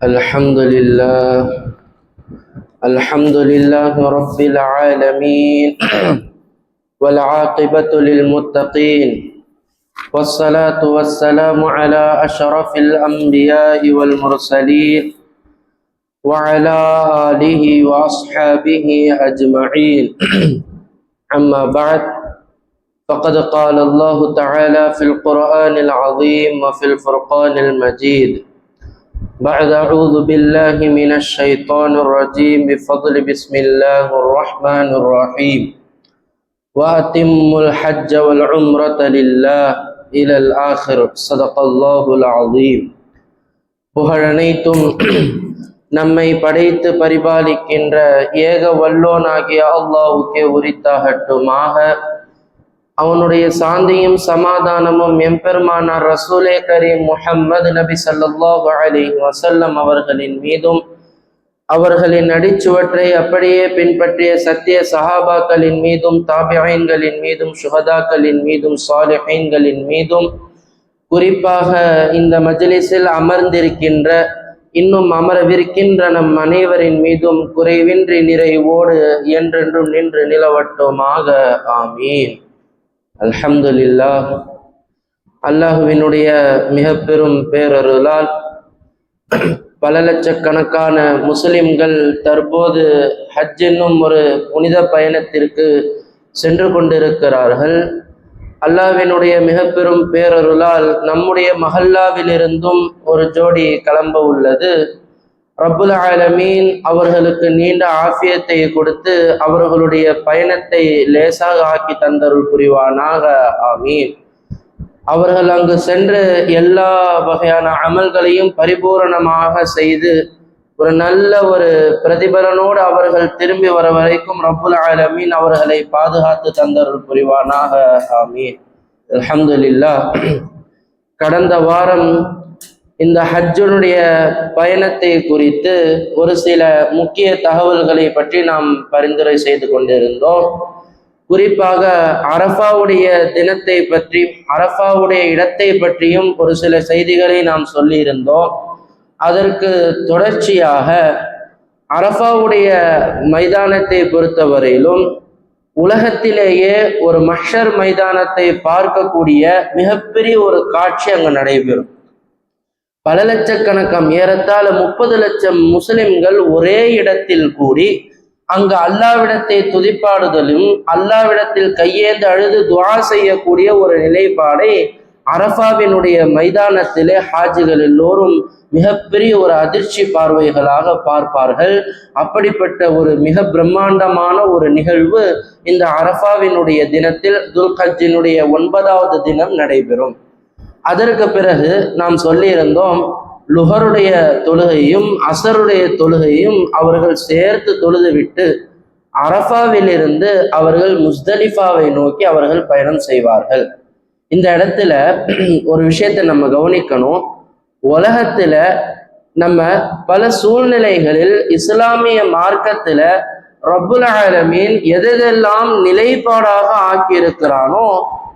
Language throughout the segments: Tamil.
الحمد لله الحمد لله رب العالمين والعاقبة للمتقين والصلاة والسلام على أشرف الأنبياء والمرسلين وعلى آله وأصحابه أجمعين أما بعد فقد قال الله تعالى في القرآن العظيم وفي الفرقان المجيد بعد أعوذ بالله من الشيطان الرجيم بفضل بسم الله الرحمن الرحيم وأتموا الحج والعمرة لله إلى الآخر صدق الله العظيم. புகழனைத்தும் நம்மை படைத்து பரிபாலிக்கின்ற ஏக வல்லோனாகிய அல்லாஹ்வுக்கே உரித்தாகட்டுமாக. அவனுடைய சாந்தியும் சமாதானமும் எம்பெருமானார் ரசூலே கரீம் முஹம்மது நபி ஸல்லல்லாஹு அலைஹி வஸல்லம் அவர்களின் மீதும், அவர்களின் அடிச்சுவற்றை அப்படியே பின்பற்றிய சத்திய சஹாபாக்களின் மீதும், தாபிஈன்களின் மீதும், சுஹதாக்களின் மீதும், சாலிஹீன்களின் மீதும், குறிப்பாக இந்த மஜ்லிஸில் அமர்ந்திருக்கின்ற இன்னும் அமரவிருக்கின்ற நம் அனைவரின் மீதும் குறைவின்றி நிறைவோடு என்றென்றும் நின்று நிலவட்டுமாக. ஆமீன். அல்ஹம்துலில்லாஹ். அல்லாஹுவினுடைய மிக பெரும் பேரருளால் பல லட்சக்கணக்கான முஸ்லிம்கள் தற்போது ஹஜ் என்னும் ஒரு புனித பயணத்திற்கு சென்று கொண்டிருக்கிறார்கள். அல்லாஹ்வினுடைய மிக பெரும் பேரருளால் நம்முடைய மஹல்லாவிலிருந்தும் ஒரு ஜோடி கிளம்ப உள்ளது. ரப்புல் ஆலமீன் அவர்களுக்கு நீண்ட ஆஃபியத்தை கொடுத்து அவர்களுடைய பயணத்தை லேசாக ஆக்கி தந்தருள் புரிவானாக. ஆமீன். அவர்கள் அங்கு சென்று எல்லா வகையான அமல்களையும் பரிபூரணமாக செய்து ஒரு நல்ல ஒரு பிரதிபலனோடு அவர்கள் திரும்பி வர வரைக்கும் ரப்புல் ஆலமீன் அவர்களை பாதுகாத்து தந்தருள் புரிவானாக. ஆமீன். அல்ஹம்துலில்லாஹ். கடந்த வாரம் இந்த ஹஜ்ஜுடைய பயணத்தை குறித்து ஒரு சில முக்கிய தகவல்களை பற்றி நாம் பரிந்துரை செய்து கொண்டிருந்தோம். குறிப்பாக அரஃபாவுடைய தினத்தை பற்றி, அரஃபாவுடைய இடத்தை பற்றியும் ஒரு சில செய்திகளை நாம் சொல்லியிருந்தோம். அதற்கு தொடர்ச்சியாக அரஃபாவுடைய மைதானத்தை பொறுத்தவரையிலும் உலகத்திலேயே ஒரு மஹ்ஷர் மைதானத்தை பார்க்கக்கூடிய மிகப்பெரிய ஒரு காட்சி அங்கு நடைபெறும். பல லட்சக்கணக்கான ஏறத்தாழ 30 லட்சம் முஸ்லிம்கள் ஒரே இடத்தில் கூடி அங்கு அல்லாஹ்விடத்தை துதிப்பாடுதலும் அல்லாஹ்விடத்தில் கையேந்து அழுது துஆ செய்யக்கூடிய ஒரு நிலைப்பாடை அரஃபாவினுடைய மைதானத்திலே ஹாஜிகள் எல்லோரும் மிகப்பெரிய ஒரு அதிர்ச்சி பார்வைகளாக பார்ப்பார்கள். அப்படிப்பட்ட ஒரு மிக பிரம்மாண்டமான ஒரு நிகழ்வு இந்த அரஃபாவினுடைய தினத்தில் துல்ஹஜ்ஜினுடைய 9வது தினம் நடைபெறும். அதற்கு பிறகு நாம் சொல்லியிருந்தோம், லுஹருடைய தொழுகையும் அசருடைய தொழுகையும் அவர்கள் சேர்த்து தொழுதுவிட்டு அரஃபாவிலிருந்து அவர்கள் முஸ்தலிஃபாவை நோக்கி அவர்கள் பயணம் செய்வார்கள். இந்த இடத்துல ஒரு விஷயத்தை நம்ம கவனிக்கணும். உலகத்துல நம்ம பல சூழ்நிலைகளில் இஸ்லாமிய மார்க்கத்துல ரப்புல் ஆலமீன் எதெல்லாம் நிலைப்பாடாக ஆக்கியிருக்கிறானோ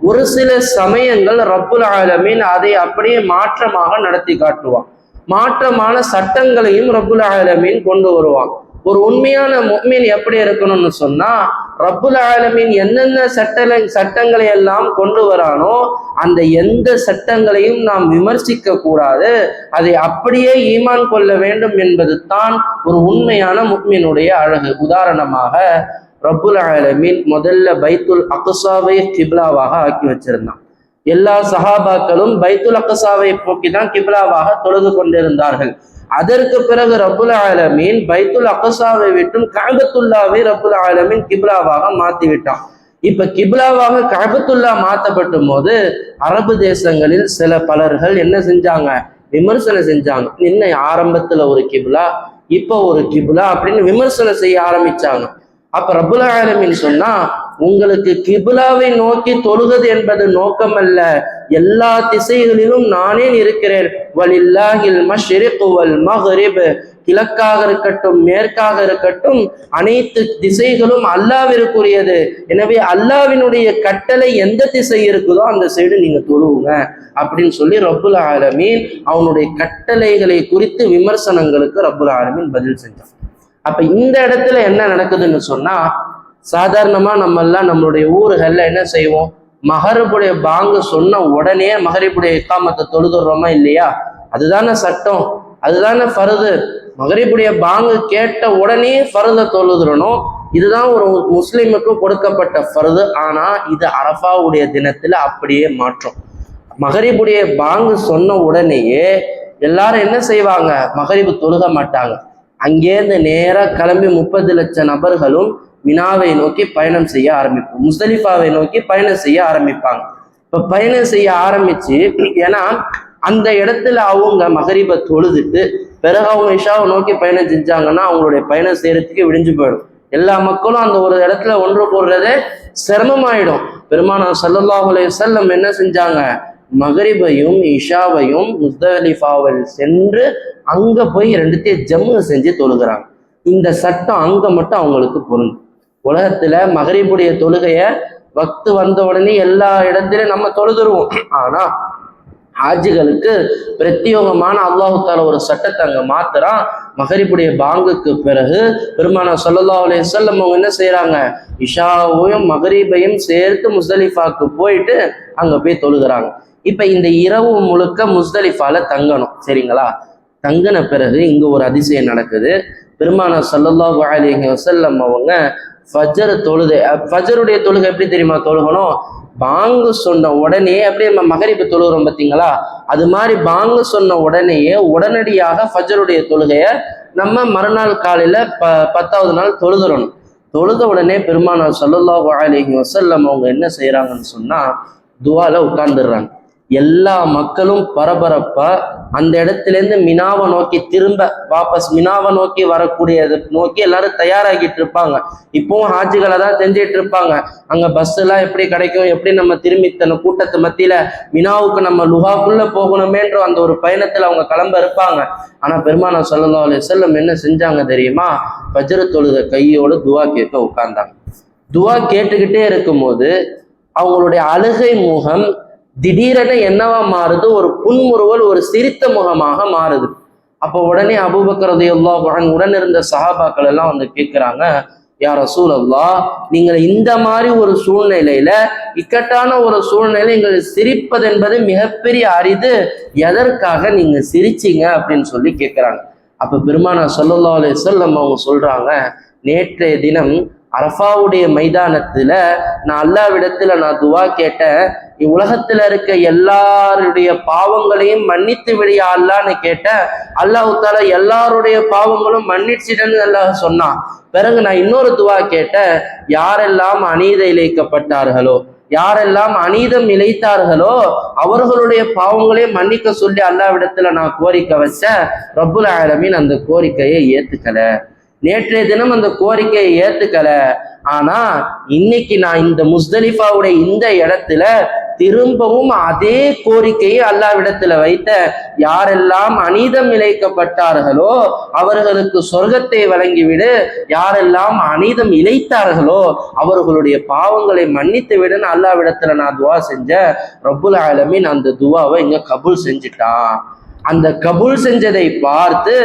ஒரு சில சமயங்கள் ரப்புல் ஆலமீன் அதை அப்படியே மாற்றமாக நடத்தி காட்டுவான். மாற்றமான சட்டங்களையும் ரப்புல் ஆலமீன் கொண்டு வருவான். ஒரு உண்மையான முஃமின் எப்படி இருக்கணும்னு சொன்னா, ரப்புல் ஆலமீன் என்னென்ன சட்டங்களை எல்லாம் கொண்டு வரானோ அந்த எந்த சட்டங்களையும் நாம் விமர்சிக்க கூடாது, அதை அப்படியே ஈமான் கொள்ள வேண்டும் என்பது தான் ஒரு உண்மையான முஃமினுடைய அழகு. உதாரணமாக ரப்புல் ஆலமீன் முதல்ல பைத்துல் அக்ஸாவை கிப்லாவாக ஆக்கி வச்சிருந்தான். எல்லா சஹாபாக்களும் பைத்துல் அக்ஸாவை போக்கி தான் கிப்லாவாக தொழுது கொண்டிருந்தார்கள். அதற்கு பிறகு ரப்புல் ஆலமீன் பைத்துல் அக்ஸாவை விட்டும் கஅபத்துல்லாவை ரப்புல் ஆலமீன் கிப்லாவாக மாத்தி விட்டான். இப்ப கிப்லாவாக கஅபத்துல்லா மாற்றப்படும் போது அரபு தேசங்களில் சில பலர்கள் என்ன செஞ்சாங்க, விமர்சனம் செஞ்சாங்க. இன்னும் ஆரம்பத்துல ஒரு கிப்லா, இப்ப ஒரு கிப்லா அப்படின்னு விமர்சனம் செய்ய ஆரம்பிச்சாங்க. அப்ப ரப்புல் ஆலமீன் சொன்னா, உங்களுக்கு கிப்லாவை நோக்கி தொழுவது என்பது நோக்கம் அல்ல, எல்லா திசைகளிலும் நானே இருக்கிறேன். வலில்லாஹில் மஷ்ரிக் வல் மக்ரிப், கிழக்காக இருக்கட்டும் மேற்காக இருக்கட்டும் அனைத்து திசைகளும் அல்லாஹ்விற்குரியது. எனவே அல்லாஹ்வினுடைய கட்டளை எந்த திசை இருக்குதோ அந்த சைடு நீங்க தொழுவுங்க அப்படின்னு சொல்லி ரப்புல் ஆலமீன் அவனுடைய கட்டளைகளை குறித்து விமர்சனங்களுக்கு ரப்புல் ஆலமீன் பதில் செஞ்சான். அப்ப இந்த இடத்துல என்ன நடக்குதுன்னு சொன்னா, சாதாரணமா நம்ம எல்லாம் நம்மளுடைய ஊர்கள்ல என்ன செய்வோம், மகரிபுடைய பாங்கு சொன்ன உடனே மகரிபுடைய இக்காமத்தை தொழுதுறோமா இல்லையா? அதுதானே சட்டம், அதுதானே ஃபர்து. மகரிபுடைய பாங்கு கேட்ட உடனே ஃபர்தை தொழுதுறணும். இதுதான் ஒரு முஸ்லிமுக்கு கொடுக்கப்பட்ட ஃபர்து. ஆனா இது அரஃபாவுடைய தினத்துல அப்படியே மாற்றம். மகரிபுடைய பாங்கு சொன்ன உடனேயே எல்லாரும் என்ன செய்வாங்க, மகரிபு தொழுக மாட்டாங்க. அங்கேருந்து நேராக கிளம்பி 30 லட்சம் நபர்களும் மினாவை நோக்கி பயணம் செய்ய ஆரம்பிப்போம், முஸ்தலிஃபாவை நோக்கி பயணம் செய்ய ஆரம்பிப்பாங்க. இப்ப பயணம் செய்ய ஆரம்பிச்சு, ஏன்னா அந்த இடத்துல அவங்க மகரிபை தொழுதுட்டு பிறகு அவங்க இஷாவை நோக்கி பயணம் செஞ்சாங்கன்னா அவங்களுடைய பயணம் செய்யறதுக்கு விடிஞ்சு போயிடும். எல்லா மக்களும் அந்த ஒரு இடத்துல ஒன்று போடுறதே சிரமமாயிடும். பெருமானார் ஸல்லல்லாஹு அலைஹி வஸல்லம் என்ன செஞ்சாங்க, மகரிபையும் இஷாவையும் முஸ்தலிஃபாவில் சென்று அங்க போய் ரெண்டுத்தையும் ஜம்மு செஞ்சு தொழுகிறாங்க. இந்த சட்டம் அங்க மட்டும் அவங்களுக்கு பொருந்தும். உலகத்துல மகரிபுடைய தொழுகைய வக்து வந்த உடனே எல்லா இடத்திலும் நம்ம தொழுதுருவோம். ஆனா ஹாஜிகளுக்கு பிரத்யோகமான அல்லாஹு தஆலா ஒரு சட்டத்தை அங்க மாத்துறான். மகரிபுடைய பாங்குக்கு பிறகு பெருமானார் ஸல்லல்லாஹு அலைஹி வஸல்லம் அவங்க என்ன செய்யறாங்க, இஷாவையும் மகரிபையும் சேர்த்து முஸ்தலிஃபாக்கு போயிட்டு அங்க போய் தொழுகிறாங்க. இப்ப இந்த இரவு முழுக்க முஸ்தலிஃபால தங்கணும், சரிங்களா? தங்கின பிறகு இங்க ஒரு அதிசயம் நடக்குது. பெருமானார் ஸல்லல்லாஹு அலைஹி வஸல்லம் அவங்க ஃபஜ்ர் தொழுகை, ஃபஜ்ருடைய தொழுகை எப்படி தெரியுமா தொழுகணும், பாங்கு சொன்ன உடனே அப்படியே நம்ம மகரிபு தொழுகிறோம் பார்த்தீங்களா, அது மாதிரி பாங்கு சொன்ன உடனேயே உடனடியாக ஃபஜ்ருடைய தொழுகையை நம்ம மறுநாள் காலையில 10வது நாள் தொழுதுறணும். தொழுத உடனே பெருமானார் ஸல்லல்லாஹு அலைஹி வஸல்லம் அவங்க என்ன செய்யறாங்கன்னு சொன்னா, துவால உட்கார்ந்துடுறாங்க. எல்லா மக்களும் பரபரப்பா அந்த இடத்துல இருந்து மினாவை நோக்கி திரும்ப வாபஸ் மினாவை நோக்கி வரக்கூடியது நோக்கி எல்லாரும் தயாராகிட்டு இருப்பாங்க. இப்பவும் ஹாஜிகளை தான் செஞ்சிட்டு இருப்பாங்க. அங்க பஸ் எல்லாம் எப்படி கிடைக்கும், எப்படி நம்ம திரும்பி தன்னை கூட்டத்து மத்தியில மினாவுக்கு நம்ம லுஹாக்குள்ள போகணுமேன்ற அந்த ஒரு பயணத்துல அவங்க கிளம்ப இருப்பாங்க. ஆனா பெருமானார் ஸல்லல்லாஹு அலைஹி வஸல்லம் என்ன செஞ்சாங்க தெரியுமா, ஃபஜ்ர் தொழுகை கையோடு துவா கேட்க உட்கார்ந்தாங்க. துவா கேட்டுக்கிட்டே இருக்கும்போது அவங்களுடைய அழுகை முகம் திடீரென என்னவா மாறுது, ஒரு புன்முறுவல், ஒரு சிரித்த முகமாக மாறுது. அப்போ உடனே அபூபக்கர் ரலியல்லாஹு அன்ஹு உடன் இருந்த சஹாபாக்கள் எல்லாம் வந்து கேட்கிறாங்க, யா ரசூலல்லாஹ், நீங்கள் இந்த மாதிரி ஒரு சூழ்நிலையில, இக்கட்டான ஒரு சூழ்நிலை நீங்கள் சிரிப்பது என்பது மிகப்பெரிய அரிது, எதற்காக நீங்க சிரிச்சீங்க அப்படின்னு சொல்லி கேட்கிறாங்க. அப்ப பெருமானார் ஸல்லல்லாஹு அலைஹி வஸல்லம் அவங்க சொல்றாங்க, நேற்றைய தினம் அரஃபாவுடைய மைதானத்துல நான் அல்லாஹ்விடத்துல நான் துவா கேட்டேன், உலகத்துல இருக்க எல்லாருடைய பாவங்களையும் மன்னித்து விடியா அல்லான்னு கேட்டேன். அல்லாஹ் தஆலா எல்லாருடைய பாவங்களும் மன்னிச்சிடன்னு அல்லாஹ் சொன்னான். பிறகு நான் இன்னொரு துவா கேட்டேன், யாரெல்லாம் அநீதி இழைக்கப்பட்டார்களோ, யாரெல்லாம் அநீதம் இழைத்தார்களோ அவர்களுடைய பாவங்களையும் மன்னிக்க சொல்லி அல்லாஹ்விடத்துல நான் கோரிக்கை வச்சேன். ரப்புல் ஆலமீன் அந்த கோரிக்கையை ஏத்துக்கல. நேற்றைய தினம் அந்த கோரிக்கையை ஏத்துக்கல. ஆனா இன்னைக்கு நான் இந்த முஸ்தலிஃபாவுடைய இந்த இடத்துல திரும்பவும் அதே கோரிக்கையை அல்லாஹ்விடத்துல வைத்த, யாரெல்லாம் அநீதம் இழைக்கப்பட்டார்களோ அவர்களுக்கு சொர்க்கத்தை வழங்கிவிடு, யாரெல்லாம் அநீதம் இழைத்தார்களோ அவர்களுடைய பாவங்களை மன்னித்து விடுன்னு அல்லாஹ்விடத்துல நான் துவா செஞ்சேன். ரப்புல் ஆலமீன் அந்த துவாவை இங்க கபூல் செஞ்சுட்டான். அந்த கபூல் செஞ்சதை பார்த்து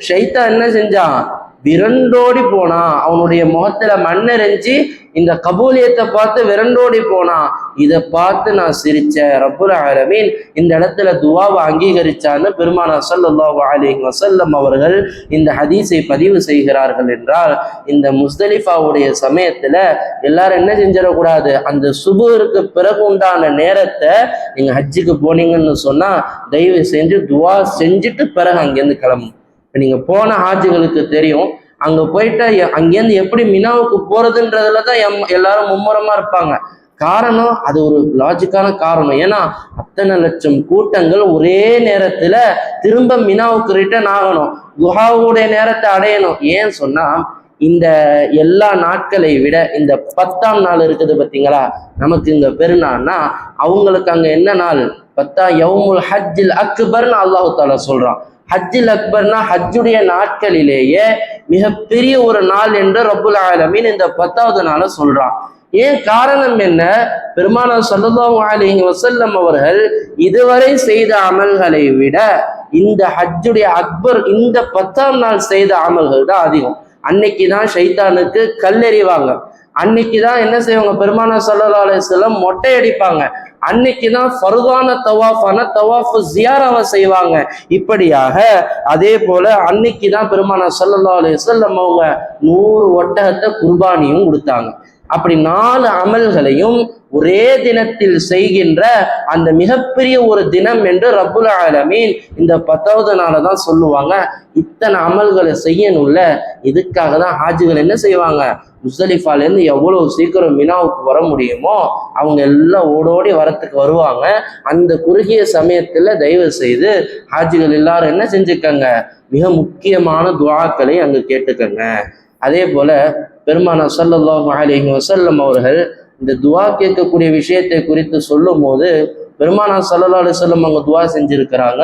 ஷைத்தான் என்ன செஞ்சான், விரண்டோடி போனான். அவனுடைய முகத்துல மண்ணெறிஞ்சு இந்த கபூலியத்தை பார்த்து விரண்டோடி போனான். இதை பார்த்து நான் சிரிச்சேன். ரப்புல் ஆலமீன் இந்த இடத்துல துவாவை அங்கீகரிச்சான்னு பெருமானார் ஸல்லல்லாஹு அலைஹி வஸல்லம் அவர்கள் இந்த ஹதீஸை பதிவு செய்கிறார்கள். என்றால் இந்த முஸ்தலிஃபாவுடைய சமயத்துல எல்லாரும் என்ன செஞ்சிடக்கூடாது, அந்த சுபுருக்கு பிறகு உண்டான நேரத்தை நீங்க ஹஜ்ஜுக்கு போனீங்கன்னு சொன்னா தயவு செஞ்சு துவா செஞ்சுட்டு பிறகு அங்கேருந்து கிளம்பும். நீங்க போன ஹாஜிகளுக்கு தெரியும், அங்க போயிட்டு அங்கேருந்து எப்படி மினாவுக்கு போறதுன்றதுலதான் எல்லாரும் மும்முரமா இருப்பாங்க. காரணம், அது ஒரு லாஜிக்கான காரணம். ஏன்னா அத்தனை லட்சம் கூட்டங்கள் ஒரே நேரத்துல திரும்ப மினாவுக்கு ரிட்டர்ன் ஆகணும், துஹாவுடைய நேரத்தை அடையணும். ஏன் சொன்னா, இந்த எல்லா நாட்களை விட இந்த 10ஆம் நாள் இருக்குது பார்த்தீங்களா, நமக்கு இந்த பெருநாள்னா அவங்களுக்கு அங்க என்ன நாள், 10 யௌமுல் ஹஜ்ஜில் அக்பர்னு அல்லாஹ் தஆலா சொல்றான். ஹஜ்ஜுல் அக்பர்னா ஹஜ்ஜுடைய நாட்களிலேயே மிகப்பெரிய ஒரு நாள் என்று ரப்புல் ஆலமீன் இந்த 10வது நாளை சொல்றான். ஏன் காரணம் என்ன? பெருமானார் ஸல்லல்லாஹு அலைஹி வஸல்லம் அவர்கள் இதுவரை செய்த அமல்களை விட இந்த ஹஜ்ஜுடைய அக்பர் இந்த 10ஆம் நாள் செய்த அமல்கள் தான் அதிகம். அன்னைக்கு தான் ஷைத்தானுக்கு கல்லெறிவாங்க, அன்னைக்கு தான் என்ன செய்வாங்க, பெருமானார் ஸல்லல்லாஹு அலைஹி வஸல்லம் மொட்டை அடிப்பாங்க, அன்னைக்கு தான் ஃபர்தான தவாஃபான தவாஃபு ஜியாராவை செய்வாங்க. இப்படியாக அதே போல அன்னைக்கு தான் பெருமானார் ஸல்லல்லாஹு அலைஹி வஸல்லம் அவங்க 100 ஒட்டகத்தை குர்பானியும் கொடுத்தாங்க. அப்படி 4 அமல்களையும் ஒரே தினத்தில் செய்கின்ற அந்த மிகப்பெரிய ஒரு தினம் என்று ரப்புல் ஆலமீன் இந்த 10வது நாளை தான் சொல்லுவாங்க. இத்தனை அமல்களை செய்யணும்ல, இதுக்காக தான் ஹாஜிகள் என்ன செய்வாங்க, முஸ்தலிஃபாலேருந்து எவ்வளவு சீக்கிரம் மினாவுக்கு வர முடியுமோ அவங்க எல்லாம் ஓடோடி வரத்துக்கு வருவாங்க. அந்த குறுகிய சமயத்துல தயவு செய்து ஹாஜிகள் எல்லாரும் என்ன செஞ்சுக்கங்க, மிக முக்கியமான துஆக்களை அங்கு கேட்டுக்கங்க. அதே போல பெருமானார் ஸல்லல்லாஹு அலைஹி வஸல்லம் அவர்கள் இந்த துஆ கேட்கக்கூடிய விஷயத்தை குறித்து சொல்லும் போது பெருமானார் ஸல்லல்லாஹு அலைஹி வஸல்லம் அவங்க துஆ செஞ்சிருக்கிறாங்க,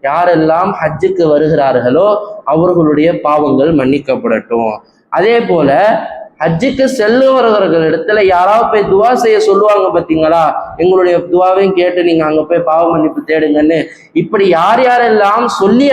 யாரெல்லாம் ஹஜ்ஜுக்கு வருகிறார்களோ அவர்களுடைய பாவங்கள் மன்னிக்கப்படட்டும். அதே போல ஹஜ்ஜுக்கு செல்லுவர்கள் இடத்துல யாராவது போய் துவா செய்ய சொல்லுவாங்க பார்த்தீங்களா, எங்களுடைய துவாவையும் கேட்டு நீங்க அங்க போய் பாவ மன்னிப்பு தேடுங்கன்னு. இப்படி யார் யாரெல்லாம் சொல்லி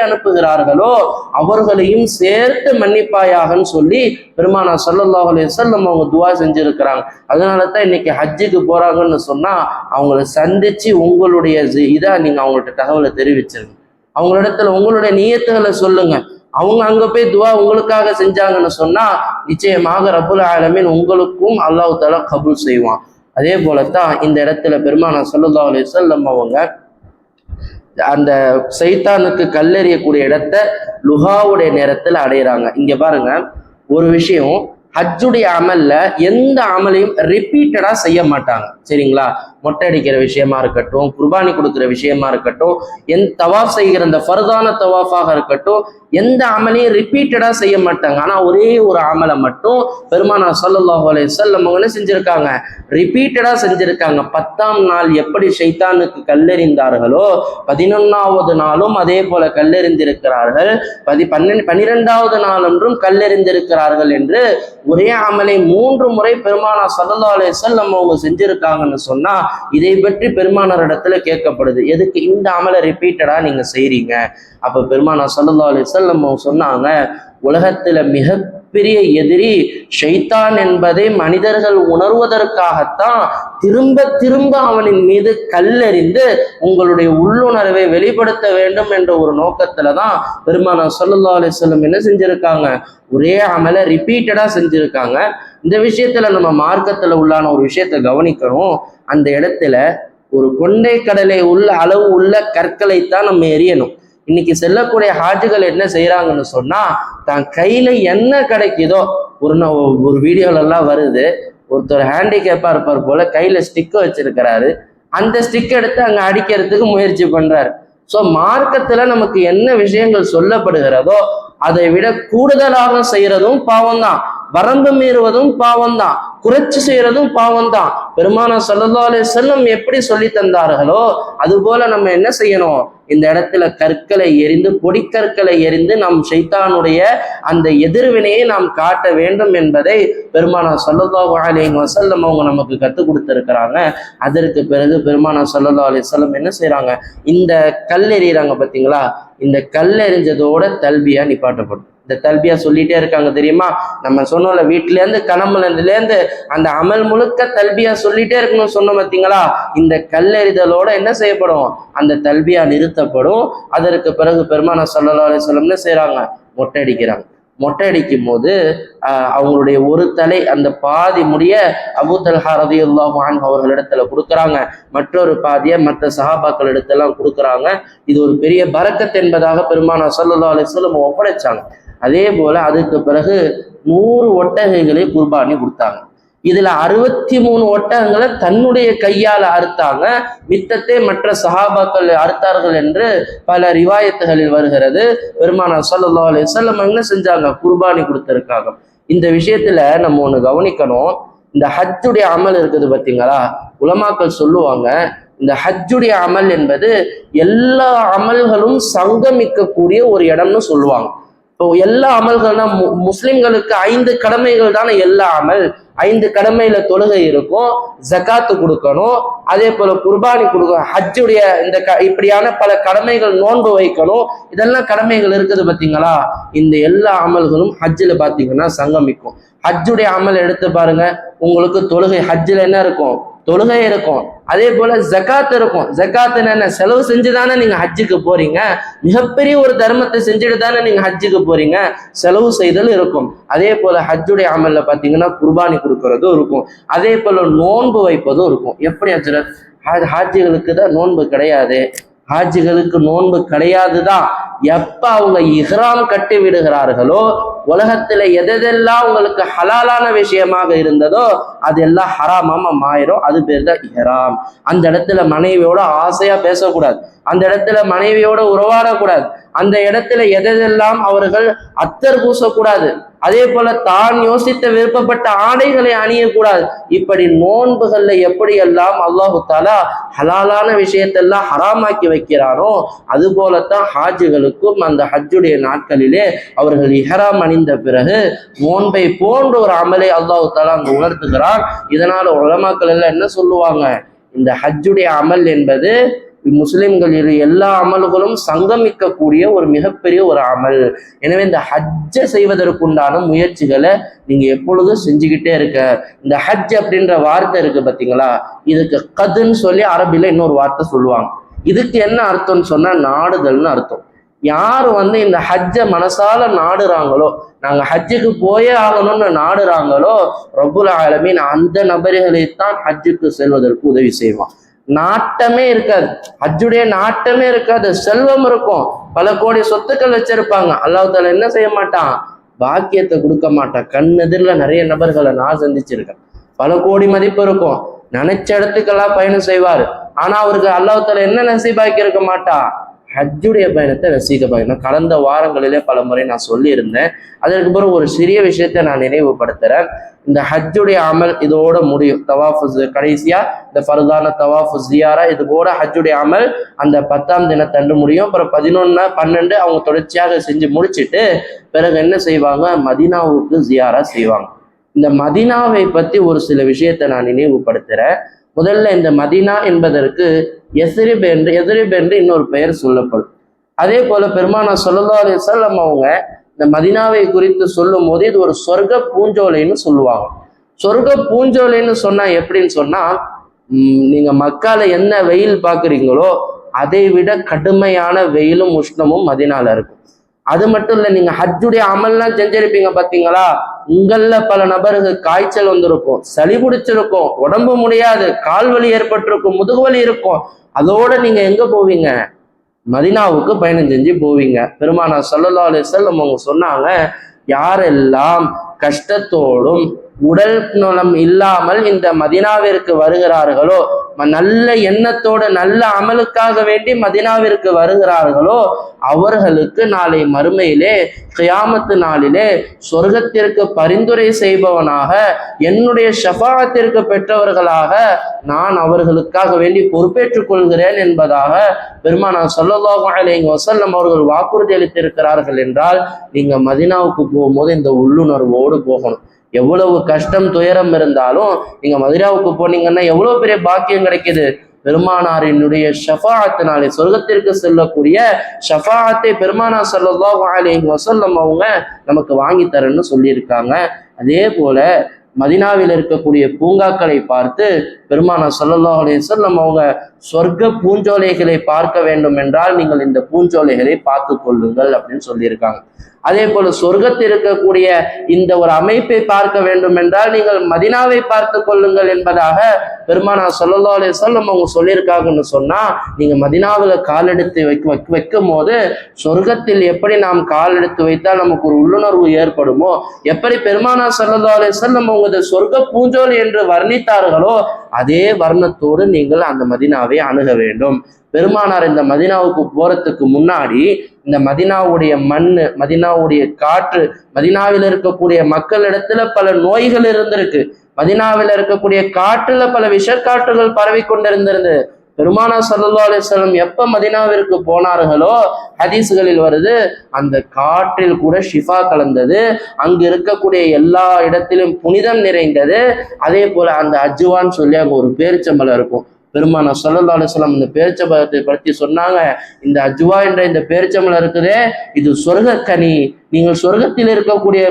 அனுப்புகிறார்களோ அவர்களையும் சேர்த்து மன்னிப்பாயாகன்னு சொல்லி பெருமானார் ஸல்லல்லாஹு அலைஹி வஸல்லம் அவங்க துவா செஞ்சிருக்கிறாங்க. அதனால தான் இன்னைக்கு ஹஜ்ஜுக்கு போறாங்கன்னு சொன்னா அவங்கள சந்திச்சு உங்களுடைய இதா நீங்க அவங்கள்ட்ட தகவலை தெரிவிச்சிருங்க. அவங்களிடத்துல உங்களுடைய நியத்துகளை சொல்லுங்க. அவங்க அங்க போய் துவா உங்களுக்காக செஞ்சாங்கன்னு சொன்னா நிச்சயமாக ரப்புல் ஆலமீன் உங்களுக்கும் அல்லாஹ் தஆலா கபூல் செய்வான். அதே போலத்தான் இந்த இடத்துல பெருமானார் ஸல்லல்லாஹு அலைஹி வஸல்லம் அவங்க அந்த சைத்தானுக்கு கல்லெறியக்கூடிய இடத்த லுஹாவுடைய நேரத்துல அடையிறாங்க. இங்க பாருங்க, ஒரு விஷயம், ஹஜ்ஜுடைய அமல்ல எந்த அமலையும் ரிப்பீட்டடா செய்ய மாட்டாங்க, சரிங்களா? மொட்டை அடிக்கிற விஷயமா இருக்கட்டும், குர்பானி கொடுக்குற விஷயமா இருக்கட்டும், தவாஃப் செய்கிற அந்த ஃபர்தான தவாஃபாக இருக்கட்டும், எந்த அமலையும் ரிப்பீட்டடா செய்ய மாட்டாங்க. ஆனா ஒரே ஒரு அமலை மட்டும் பெருமானார் ஸல்லல்லாஹு அலைஹி வஸல்லம் என்ன செஞ்சிருக்காங்க, ரிப்பீட்டடா செஞ்சிருக்காங்க. 10ஆம் நாள் எப்படி ஷைத்தானுக்கு கல்லெறிந்தார்களோ 11வது நாளும் அதே போல கல்லெறிந்திருக்கிறார்கள், 12வது நாள் என்றும் கல்லெறிந்திருக்கிறார்கள் என்று ஒரே அமலை 3 முறை பெருமானார் ஸல்லல்லாஹு அலைஹி வஸல்லம் அவங்க செஞ்சிருக்காங்கன்னு சொன்னா இதை பற்றி பெருமானார் இடத்துல கேட்கப்படுது, எதுக்கு இந்த அமலை ரிப்பீட்டடா நீங்க செய்றீங்க? அப்ப பெருமானார் ஸல்லல்லாஹு அலைஹி வஸல்லம் சொன்னாங்க, உலகத்துல மிகப்பெரிய எதிரி ஷைத்தான் என்பதை மனிதர்கள் உணர்வதற்காகத்தான் திரும்ப திரும்ப அவனின் மீது கல்லெறிந்து உங்களுடைய உள்ளுணர்வை வெளிப்படுத்த வேண்டும் என்ற ஒரு நோக்கத்துலதான் பெருமானார் ஸல்லல்லாஹு அலைஹி வஸல்லம் என்ன செஞ்சிருக்காங்க, ஒரே அமலை ரிப்பீட்டடா செஞ்சிருக்காங்க. இந்த விஷயத்துல நம்ம மார்க்கத்துல உள்ளான ஒரு விஷயத்தை கவனிக்கணும். அந்த இடத்துல ஒரு கொண்டை கடலை உள்ள அளவு உள்ள கற்களைத்தான் நம்ம எரியணும். இன்னைக்கு செல்லக்கூடிய ஹாஜிகள் என்ன செய்யறாங்கன்னு சொன்னா, தான் கையில என்ன கிடைக்குதோ, ஒரு வீடியோல எல்லாம் வருது, ஒருத்தர் ஹேண்டிகேப்பா இருப்பார் போல கையில ஸ்டிக் வச்சிருக்கிறாரு, அந்த ஸ்டிக் எடுத்து அங்க அடிக்கிறதுக்கு முயற்சி பண்றாரு. ஸோ மார்க்கத்துல நமக்கு என்ன விஷயங்கள் சொல்லப்படுகிறதோ அதை விட கூடுதலாக செய்யறதும் பாவம்தான், வரம்பு மீறுவதும் பாவம்தான், குறைச்சு செய்யறதும் பாவம்தான். பெருமானார் ஸல்லல்லாஹு அலைஹி வஸல்லம் எப்படி சொல்லி தந்தார்களோ அதுபோல நம்ம என்ன செய்யணும், இந்த இடத்துல கற்களை எரிந்து, பொடிக்கற்களை எரிந்து நம் ஷைத்தானுடைய அந்த எதிர்வினையை நாம் காட்ட வேண்டும் என்பதை பெருமானார் ஸல்லல்லாஹு அலைஹி வஸல்லம் அவங்க நமக்கு கற்றுக் கொடுத்திருக்கிறாங்க. அதற்கு பிறகு பெருமானார் ஸல்லல்லாஹு அலைஹி வஸல்லம் என்ன செய்யறாங்க, இந்த கல் எறிகிறாங்க பார்த்தீங்களா, இந்த கல் எறிஞ்சதோட தல்பியா நிப்பாட்டப்படும். இந்த தல்பியா சொல்லிட்டே இருக்காங்க தெரியுமா, நம்ம சொன்னோம்ல, வீட்டுல இருந்து கனமுல இருந்து அந்த அமல் முழுக்க தல்பியா சொல்லிட்டே இருக்கணும்னு சொன்னோம் பார்த்தீங்களா. இந்த கல்லெறிதலோட என்ன செய்யப்படும், அந்த தல்பியா நிறுத்தப்படும். அதற்கு பிறகு பெருமானார் ஸல்லல்லாஹு அலைஹி வஸல்லம் என்ன செய்யறாங்க, மொட்டை அடிக்கிறாங்க. மொட்டை அடிக்கும் போது அவங்களுடைய ஒரு தலை, அந்த பாதி முடிய அபூ தல்ஹா ரலியல்லாஹு அன்ஹு அவர்களிடத்துல கொடுக்குறாங்க, மற்றொரு பாதியை மற்ற சஹாபாக்கள் இடத்தெல்லாம் கொடுக்குறாங்க. இது ஒரு பெரிய பரக்கத் என்பதாக பெருமானார் ஸல்லல்லாஹு அலைஹி வஸல்லம் ஒப்படைச்சாங்க. அதே போல அதுக்கு பிறகு 100 ஒட்டகைகளை குர்பானி கொடுத்தாங்க. இதுல 63 ஒட்டகங்களை தன்னுடைய கையால அறுத்தாங்க, மித்தத்தை மற்ற சஹாபாக்கள் அறுத்தார்கள் என்று பல ரிவாயத்துகளில் வருகிறது. பெருமானார் ஸல்லல்லாஹு அலைஹி வஸல்லம் என்ன செஞ்சாங்க, குர்பானி கொடுத்திருக்காங்க. இந்த விஷயத்துல நம்ம ஒண்ணு கவனிக்கணும், இந்த ஹஜ்ஜுடைய அமல் இருக்குது பார்த்தீங்களா, உலமாக்கள் சொல்லுவாங்க, இந்த ஹஜ்ஜுடைய அமல் என்பது எல்லா அமல்களும் சங்கமிக்கக்கூடிய ஒரு இடம்னு சொல்லுவாங்க. இப்போ எல்லா அமல்கள்னா முஸ்லிம்களுக்கு 5 கடமைகள் தானே எல்லா அமல். 5 கடமையில தொழுகை இருக்கும், ஜகாத்து கொடுக்கணும், அதே போல குர்பானி கொடுக்கணும், ஹஜ்ஜுடைய இந்த இப்படியான பல கடமைகள், நோன்பு வைக்கணும், இதெல்லாம் கடமைகள் இருக்குது பார்த்தீங்களா. இந்த எல்லா அமல்களும் ஹஜ்ஜில் பார்த்தீங்கன்னா சங்கமிக்கும். ஹஜ்ஜுடைய அமல் எடுத்து பாருங்க, உங்களுக்கு தொழுகை, ஹஜ்ஜில் என்ன இருக்கும்? தொழுகை இருக்கும். அதே போல ஜகாத் இருக்கும். ஜகாத் என்ன? செலவு செஞ்சுதானே நீங்க ஹஜ்ஜுக்கு போறீங்க. மிகப்பெரிய ஒரு தர்மத்தை செஞ்சுட்டு தானே நீங்க ஹஜ்ஜுக்கு போறீங்க. செலவு செய்தல் இருக்கும். அதே போல ஹஜ்ஜுடைய அமல்ல பாத்தீங்கன்னா குர்பானி கொடுக்கறதும் இருக்கும். அதே போல நோன்பு வைப்பதும் இருக்கும். எப்படி ஹஜ்ரத்? ஹாஜிகளுக்கு தான் நோன்பு கிடையாது. ஹாஜிகளுக்கு நோன்பு கிடையாதுதான். எப்ப அவங்க இஹ்ராம் கட்டி விடுகிறார்களோ, உலகத்துல எதெல்லாம் உங்களுக்கு ஹலாலான விஷயமாக இருந்ததோ அதெல்லாம் ஹராமாம மாயிரும். அது பேர் தான் இஹ்ராம். அந்த இடத்துல மனைவியோட ஆசையா பேசக்கூடாது, அந்த இடத்துல மனைவியோட உறவாடக்கூடாது, அந்த இடத்துல எதெல்லாம் அவர்கள் அத்தர் பூசக்கூடாது, அதே போல தான் யோசித்த விருப்பப்பட்ட ஆடைகளை அணியக்கூடாது. இப்படி நோன்புகள்ல எப்படியெல்லாம் அல்லாஹு தாலா ஹலாலான விஷயத்தெல்லாம் ஹராமாக்கி வைக்கிறானோ, அது போலத்தான் ஹாஜிகளுக்கும் அந்த ஹஜ்ஜுடைய நாட்களிலே அவர்கள் இஹ்ராம் அணிந்த பிறகு நோன்பை போன்ற ஒரு அமலை அல்லாஹு தாலா அங்கு உணர்த்துகிறான். இதனால உலமாக்கள் எல்லாம் என்ன சொல்லுவாங்க? இந்த ஹஜ்ஜுடைய அமல் என்பது முஸ்லிம்களில் எல்லா அமல்களும் சங்கமிக்கக்கூடிய ஒரு மிகப்பெரிய ஒரு அமல். எனவே இந்த ஹஜ்ஜை செய்வதற்குண்டான முயற்சிகளை நீங்க எப்பொழுதும் செஞ்சுக்கிட்டே இருக்க. இந்த ஹஜ் அப்படின்ற வார்த்தை இருக்கு பார்த்தீங்களா, இதுக்கு கதுன்னு சொல்லி அரபில இன்னொரு வார்த்தை சொல்லுவாங்க. இதுக்கு என்ன அர்த்தம்னு சொன்னா நாடுதல்னு அர்த்தம். யார் இந்த ஹஜ்ஜை மனசால நாடுறாங்களோ, நாங்க ஹஜ்ஜுக்கு போயே ஆகணும்னு நாடுறாங்களோ, ரப்புல் ஆலமீன் அந்த நபர்களைத்தான் ஹஜ்ஜுக்கு செல்வதற்கு உதவி செய்வான். நாட்டமே இருக்காது, ஹஜ்ஜுடைய நாட்டமே இருக்காது, செல்வம் இருக்கும், பல கோடி சொத்துக்கள் வச்சிருப்பாங்க, அல்லாஹ் தாலா என்ன செய்ய மாட்டான்? பாக்கியத்தை கொடுக்க மாட்டான். கண் எதிரில் நிறைய நபர்களை நான் சந்திச்சிருக்கேன். பல கோடி மதிப்பு இருக்கும், நினைச்ச இடத்துக்கெல்லாம் பயணம் செய்வார். ஆனா அவருக்கு அல்லாஹ் தாலா என்ன நசீபாக்கி இருக்க மாட்டான்? ஹஜ்ஜுடைய பயணத்தை ரசிக்க. கடந்த வாரங்களிலே பல முறை நான் சொல்லியிருந்தேன். அதற்கு பிறகு ஒரு சிறிய விஷயத்தை நான் நினைவுபடுத்துறேன். இந்த ஹஜ்ஜுடைய அமல் இதோட முடியும். தவாஃபு கடைசியா இந்த ஃபர்தான தவாஃபு ஜியாரா இது கூட ஹஜ்ஜுடைய அமல் அந்த 10ஆம் தினத்தன்று முடியும். அப்புறம் 11, 12 அவங்க தொடர்ச்சியாக செஞ்சு முடிச்சுட்டு பிறகு என்ன செய்வாங்க? மதீனாவுக்கு ஜியாரா செய்வாங்க. இந்த மதீனாவை பத்தி ஒரு சில விஷயத்தை நான் நினைவுபடுத்துறேன். முதல்ல இந்த மதீனா என்பதற்கு எஸ்ரிப் என்று இன்னொரு பெயர் சொல்லப்படும். அதே போல பெருமானார் ஸல்லல்லாஹு அலைஹி வஸல்லம் அவங்க இந்த மதீனாவை குறித்து சொல்லும் போது இது ஒரு சொர்க்க பூஞ்சோலைன்னு சொல்லுவாங்க. சொர்க்க பூஞ்சோலைன்னு சொன்னா எப்படின்னு சொன்னா, நீங்க மக்கால என்ன வெயில் பாக்குறீங்களோ அதை விட கடுமையான வெயிலும் உஷ்ணமும் மதீனால இருக்கும். அது மட்டும் இல்ல, நீங்க ஹஜ்ஜுடைய அமல்லாம் செஞ்சிருப்பீங்க பாத்தீங்களா, உங்கள பல நபருக்கு காய்ச்சல் வந்திருக்கும், சளி பிடிச்சிருக்கும், உடம்பு முடியாது, கால் வலி ஏற்பட்டிருக்கும், முதுகுவலி இருக்கும். அதோட நீங்க எங்க போவீங்க? மதீனாவுக்கு பயணம் செஞ்சு போவீங்க. பெருமானார் ஸல்லல்லாஹு அலைஹி வஸல்லம் அவங்க சொன்னாங்க, யாரெல்லாம் கஷ்டத்தோடும் உடல் நலம் இல்லாமல் இந்த மதீனாவிற்கு வருகிறார்களோ, நல்ல எண்ணத்தோடு நல்ல அமலுக்காக வேண்டி மதீனாவிற்கு வருகிறார்களோ, அவர்களுக்கு நாளை மறுமையிலே கியாமத்து நாளிலே சொர்க்கத்திற்கு பரிந்துரை செய்பவனாக, என்னுடைய ஷஃபாஅத்திற்கு பெற்றவர்களாக நான் அவர்களுக்காக வேண்டி பொறுப்பேற்றுக் கொள்கிறேன் என்பதாக பெருமானார் ஸல்லல்லாஹு அலைஹி வஸல்லம் அவர்கள் வாக்குறுதி அளித்திருக்கிறார்கள். என்றால் நீங்க மதீனாவுக்கு போகும்போது இந்த உள்ளுணர்வோடு போகணும். எவ்வளவு கஷ்டம் துயரம் இருந்தாலும் நீங்க மதீனாவுக்கு போனீங்கன்னா எவ்வளவு பெரிய பாக்கியம் கிடைக்குது. பெருமானாரினுடைய ஷஃபாஅத்தினாலே சொர்க்கத்திற்கு செல்லக்கூடிய ஷஃபாஅத்தை பெருமானார் ஸல்லல்லாஹு அலைஹி வஸல்லம் அவங்க நமக்கு வாங்கி தரேன்னு சொல்லியிருக்காங்க. அதே போல மதீனாவில் இருக்கக்கூடிய பூங்காக்களை பார்த்து பெருமானார் ஸல்லல்லாஹு அலைஹி வஸல்லம் அவங்க சொர்க்க பூஞ்சோலைகளை பார்க்க வேண்டும் என்றால் நீங்கள் இந்த பூஞ்சோலைகளை பார்த்து கொள்ளுங்கள் அப்படின்னு சொல்லியிருக்காங்க. அதே போல சொர்க்கத்தில் இருக்கக்கூடிய இந்த ஒரு அமைப்பை பார்க்க வேண்டும் என்றால் நீங்கள் மதீனாவை பார்த்து கொள்ளுங்கள் என்பதாக பெருமானார் ஸல்லல்லாஹு அலைஹி வஸல்லம் அவங்க சொல்லியிருக்காங்கன்னு சொன்னா, நீங்க மதீனாவில் கால் எடுத்து வைக்கும் போது சொர்க்கத்தில் எப்படி நாம் கால் எடுத்து வைத்தால் நமக்கு ஒரு உள்ளுணர்வு ஏற்படுமோ, எப்படி பெருமானார் ஸல்லல்லாஹு அலைஹி வஸல்லம் அவங்க சொர்க்க பூஞ்சோலை என்று வர்ணித்தார்களோ அதே வர்ணத்தோடு நீங்கள் அந்த மதீனாவை அணுக வேண்டும். பெருமானார் இந்த மதீனாவுக்கு போறதுக்கு முன்னாடி இந்த மதீனாவுடைய மண், மதீனாவுடைய காற்று, மதீனாவில் இருக்கக்கூடிய மக்களிடத்துல பல நோய்கள் இருந்திருக்கு, மதீனாவில் இருக்கக்கூடிய காற்றுல பல விஷக்காற்றுகள் பரவி கொண்டிருந்திருந்தது. பெருமானா ஸல்லல்லாஹு அலைஹி வஸல்லம் எப்ப மதீனாவிற்கு போனார்களோ ஹதீஸ்களில் வருது, அந்த காற்றில் கூட ஷிஃபா கலந்தது, அங்கு இருக்கக்கூடிய எல்லா இடத்திலும் புனிதம் நிறைந்தது. அதே போல அந்த அஜ்வான்னு சொல்லி அங்க ஒரு பேரிச்சம்பழம் இருக்கும். பெருமானா ஸல்லல்லாஹு அலைஹி வஸல்லம் இந்த பேரிச்சம்பழத்தை பற்றி சொன்னாங்க, இந்த அஜ்வா என்ற இந்த பேரிச்சம்பழம் இருக்குதே, இது சொர்க்க கனி. நீங்கள் சொர்க்கத்தில் இருக்கக்கூடிய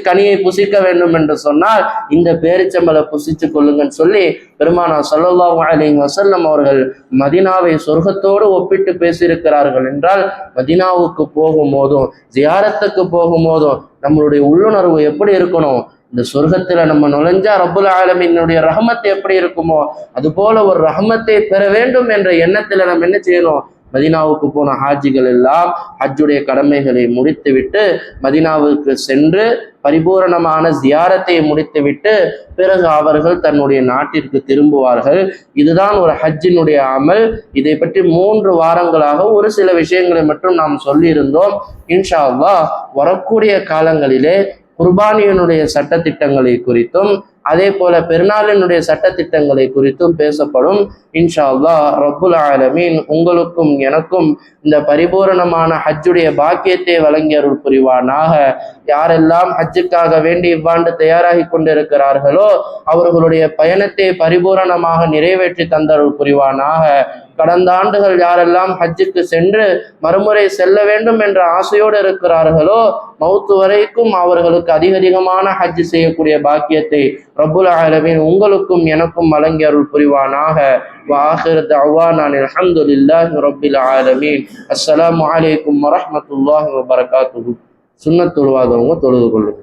கனியை புசிக்க வேண்டும் என்று சொன்னால் இந்த பேரிச்சம்பழ புசித்து கொள்ளுங்கன்னு சொல்லி பெருமானா ஸல்லல்லாஹு அலைஹி வஸல்லம் அவர்கள் மதீனாவை சொர்க்கத்தோடு ஒப்பிட்டு பேசியிருக்கிறார்கள் என்றால், மதீனாவுக்கு போகும் போதும் ஜியாரத்துக்கு போகும் போதும் நம்மளுடைய உள்ளுணர்வு எப்படி இருக்கணும்? இந்த சொர்க்கத்துல நம்ம நுழைஞ்சா ரப்புல் ஆலமீனுடைய ரஹமத் எப்படி இருக்குமோ அது போல ஒரு ரஹமத்தை பெற வேண்டும் என்ற எண்ணத்துல நம்ம என்ன செய்யணும்? மதீனாவுக்கு போன ஹாஜிகள் எல்லாம் ஹஜ்ஜுடைய கடமைகளை முடித்துவிட்டு மதீனாவுக்கு சென்று பரிபூரணமான ஜியாரத்தை முடித்துவிட்டு பிறகு அவர்கள் தன்னுடைய நாட்டிற்கு திரும்புவார்கள். இதுதான் ஒரு ஹஜ்ஜினுடைய அமல். இதை பற்றி 3 வாரங்களாக ஒரு சில விஷயங்களை மட்டும் நாம் சொல்லியிருந்தோம். இன்ஷா அல்லாஹ் வரக்கூடிய காலங்களிலே குர்பானியினுடைய சட்டத்திட்டங்களை குறித்தும் அதே போல பெருநாளினுடைய சட்டத்திட்டங்களை குறித்தும் பேசப்படும். இன்ஷா அல்லாஹ் ரப்புல் ஆலமீன் உங்களுக்கும் எனக்கும் இந்த பரிபூரணமான ஹஜ்ஜுடைய பாக்கியத்தை வழங்கி அருள் புரிவானாக. யாரெல்லாம் ஹஜ்ஜுக்காக வேண்டி இவ்வாண்டு தயாராகி கொண்டிருக்கிறார்களோ அவர்களுடைய பயணத்தை பரிபூரணமாக நிறைவேற்றி தந்தருள் புரிவானாக. கடந்த ஆண்டுகள் யாரெல்லாம் ஹஜ்ஜுக்கு சென்று மறுமுறை செல்ல வேண்டும் என்ற ஆசையோடு இருக்கிறார்களோ மௌத்து வரைக்கும் அவர்களுக்கு அதிகமான ஹஜ் செய்யக்கூடிய பாக்கியத்தை ரப்புல் ஆலமீன் உங்களுக்கும் எனக்கும் வழங்கி அருள் புரிவானாக. வஆகிரு தஅவானா அல்ஹம்துலில்லாஹி ரப்பில் ஆலமீன். அஸ்ஸலாமு அலைக்கும் வரஹ்மத்துல்லாஹி வபரகாத்துஹு. சுன்னத் தொழுவாதவங்க தொழுது கொள்ளுங்க.